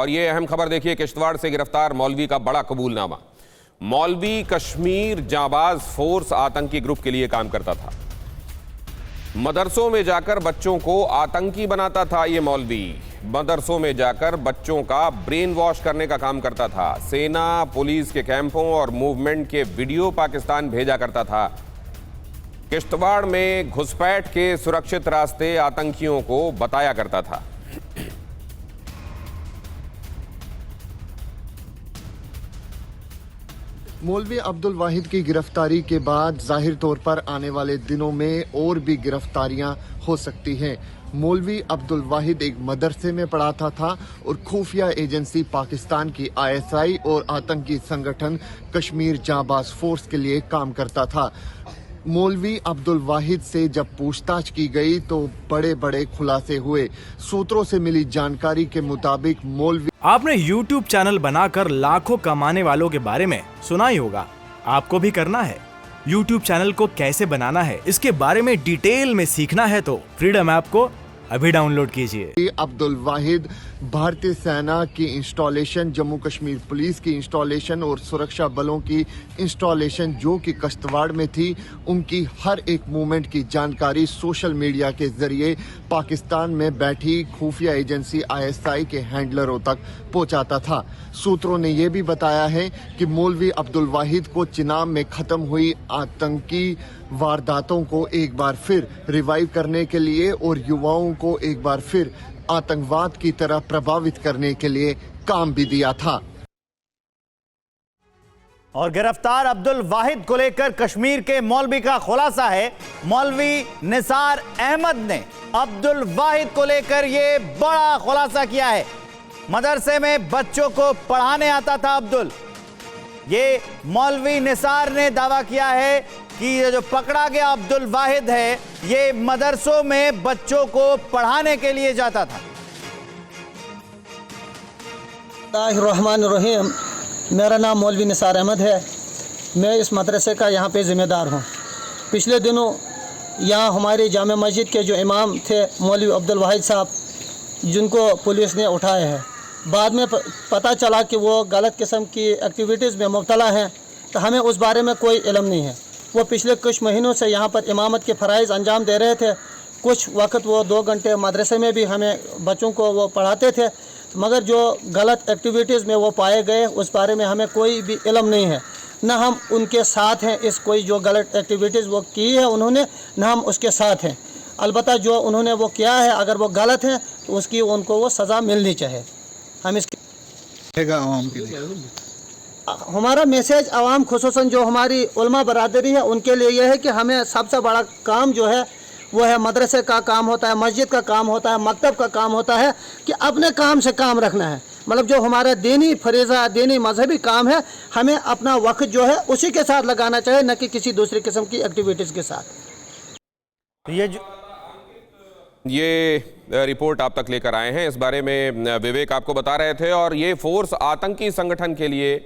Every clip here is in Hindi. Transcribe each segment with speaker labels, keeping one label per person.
Speaker 1: और ये अहम खबर देखिए, किश्तवाड़ से गिरफ्तार मौलवी का बड़ा कबूलनामा। मौलवी कश्मीर जाबाज फोर्स आतंकी ग्रुप के लिए काम करता था। मदरसों में जाकर बच्चों को आतंकी बनाता था। ये मौलवी मदरसों में जाकर बच्चों का ब्रेन वॉश करने का काम करता था। सेना पुलिस के कैंपों और मूवमेंट के वीडियो पाकिस्तान भेजा करता था। किश्तवाड़ में घुसपैठ के सुरक्षित रास्ते आतंकियों को बताया करता था।
Speaker 2: मौलवी अब्दुल वाहिद की गिरफ्तारी के बाद जाहिर तौर पर आने वाले दिनों में और भी गिरफ्तारियां हो सकती हैं। मौलवी अब्दुल वाहिद एक मदरसे में पढ़ाता था और खुफिया एजेंसी पाकिस्तान की ISI और आतंकी संगठन कश्मीर जाबाज फोर्स के लिए काम करता था। मौलवी अब्दुल वाहिद से जब पूछताछ की गई तो बड़े बड़े खुलासे हुए। सूत्रों से मिली जानकारी के मुताबिक मौलवी
Speaker 3: आपने YouTube चैनल बनाकर लाखों कमाने वालों के बारे में सुना ही होगा। आपको भी करना है। YouTube चैनल को कैसे बनाना है, इसके बारे में डिटेल में सीखना है तो फ्रीडम ऐप को अभी डाउनलोड कीजिए।
Speaker 2: अब्दुल वाहिद भारतीय सेना की इंस्टॉलेशन, जम्मू कश्मीर पुलिस की इंस्टॉलेशन और सुरक्षा बलों की इंस्टॉलेशन जो कि किश्तवाड़ में थी, उनकी हर एक मूवमेंट की जानकारी सोशल मीडिया के जरिए पाकिस्तान में बैठी खुफिया एजेंसी ISI के हैंडलरों तक पहुंचाता था। सूत्रों ने यह भी बताया है कि मौलवी अब्दुल वाहिद को चिनाब में खत्म हुई आतंकी वारदातों को एक बार फिर रिवाइव करने के लिए और युवाओं को एक बार फिर आतंकवाद की तरह प्रभावित करने के लिए काम भी दिया था।
Speaker 4: और गिरफ्तार अब्दुल वाहिद को लेकर कश्मीर के मौलवी का खुलासा है। मौलवी निसार अहमद ने अब्दुल वाहिद को लेकर यह बड़ा खुलासा किया है। मदरसे में बच्चों को पढ़ाने आता था अब्दुल। ये मौलवी निसार ने दावा किया है कि ये जो पकड़ा गया अब्दुल वाहिद है, ये मदरसों में बच्चों को पढ़ाने के लिए जाता था।
Speaker 5: रहमानुर्रहीम, मेरा नाम मौलवी निसार अहमद है। मैं इस मदरसे का यहाँ पे ज़िम्मेदार हूँ। पिछले दिनों यहाँ हमारी जामे मस्जिद के जो इमाम थे मौलवी अब्दुल वाहिद साहब, जिनको पुलिस ने उठाया है, बाद में पता चला कि वो गलत किस्म की एक्टिविटीज़ में मुब्तला हैं, तो हमें उस बारे में कोई इल्म नहीं है। वो पिछले कुछ महीनों से यहाँ पर इमामत के फ़राइज़ अंजाम दे रहे थे। कुछ वक्त वो 2 घंटे मदरसे में भी हमें बच्चों को वो पढ़ाते थे, मगर जो गलत एक्टिविटीज़ में वो पाए गए उस बारे में हमें कोई भी इल्म नहीं है। न हम उनके साथ हैं, इस कोई जो गलत एक्टिविटीज़ वो की है उन्होंने, न हम उसके साथ हैं। अलबत्ता जो उन्होंने वो किया है, अगर वो गलत है तो उसकी उनको वो सज़ा मिलनी चाहिए। हम इसके
Speaker 6: आवाम के लिए
Speaker 5: हमारा मैसेज आवाम खुसूसन जो हमारी उलमा बरादरी है उनके लिए यह है कि हमें सबसे बड़ा काम जो है वो है मदरसे का काम होता है, मस्जिद का काम होता है, मकतब का काम होता है कि अपने काम से काम रखना है। मतलब जो हमारा दीनी फरीज़ा, दीनी मजहबी काम है, हमें अपना वक्त जो है उसी के साथ लगाना चाहिए, न कि किसी दूसरी किस्म की एक्टिविटीज़ के साथ।
Speaker 1: ये रिपोर्ट आप तक लेकर आए हैं, इस बारे में विवेक आपको बता रहे थे। और ये फोर्स आतंकी संगठन के लिए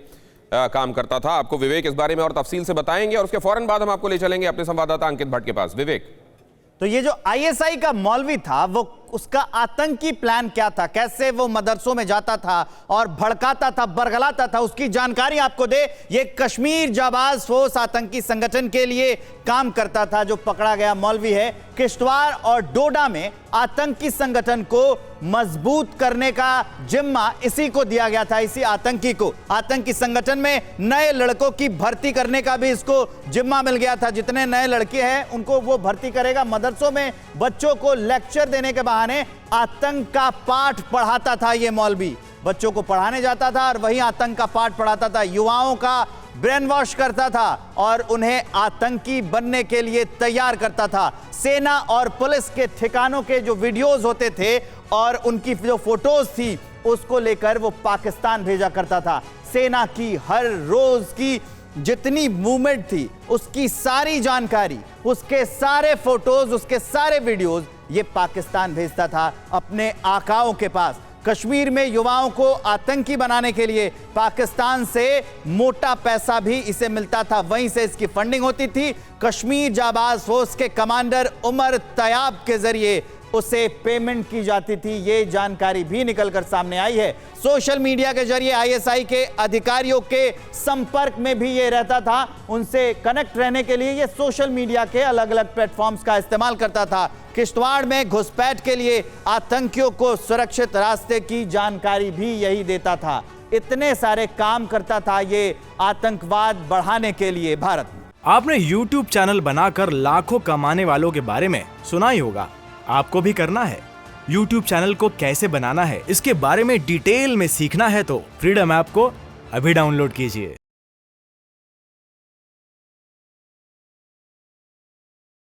Speaker 1: काम करता था। आपको विवेक इस बारे में और तफसील से बताएंगे और उसके फौरन बाद हम आपको ले चलेंगे अपने संवाददाता अंकित भट्ट के पास। विवेक,
Speaker 4: तो ये जो ISI का मौलवी था, वो उसका आतंकी प्लान क्या था, कैसे वो मदरसों में जाता था और भड़काता था, बरगलाता था, उसकी जानकारी आपको दे। ये कश्मीर जाबाज फोर्स आतंकी संगठन के लिए काम करता था। जो पकड़ा गया मौलवी है, किश्तवाड़ और डोडा में आतंकी संगठन को मजबूत करने का जिम्मा इसी को दिया गया था, इसी आतंकी को। आतंकी संगठन में नए लड़कों की भर्ती करने का भी इसको जिम्मा मिल गया था। जितने नए लड़के हैं उनको वो भर्ती करेगा। मदरसों में बच्चों को लेक्चर देने के बहाने आतंक का पाठ पढ़ाता था। ये मौलवी बच्चों को पढ़ाने जाता था और वहीं आतंक का पाठ पढ़ाता था, युवाओं का ब्रेन वॉश करता था और उन्हें आतंकी बनने के लिए तैयार करता था। सेना और पुलिस के ठिकानों के जो वीडियोस होते थे और उनकी जो फोटोज थी, उसको लेकर वो पाकिस्तान भेजा करता था। सेना की हर रोज की जितनी मूवमेंट थी, उसकी सारी जानकारी, उसके सारे फोटोज, उसके सारे वीडियोस ये पाकिस्तान भेजता था अपने आकाओं के पास। कश्मीर में युवाओं को आतंकी बनाने के लिए पाकिस्तान से मोटा पैसा भी इसे मिलता था, वहीं से इसकी फंडिंग होती थी। कश्मीर जाबाज फोर्स के कमांडर उमर तैयाब के जरिए उसे पेमेंट की जाती थी। ये जानकारी भी निकलकर सामने आई है। सोशल मीडिया के जरिए आईएसआई के अधिकारियों के संपर्क में भी ये रहता था। उनसे कनेक्ट रहने के लिए ये सोशल मीडिया के अलग अलग प्लेटफॉर्म्स का इस्तेमाल करता था। किश्तवाड़ में घुसपैठ के लिए आतंकियों को सुरक्षित रास्ते की जानकारी भी यही देता था। इतने सारे काम करता था ये आतंकवाद बढ़ाने के लिए भारत में।
Speaker 3: आपने YouTube चैनल बनाकर लाखों कमाने वालों के बारे में सुना ही होगा। आपको भी करना है। YouTube चैनल को कैसे बनाना है इसके बारे में डिटेल में सीखना है तो फ्रीडम ऐप को अभी डाउनलोड कीजिए।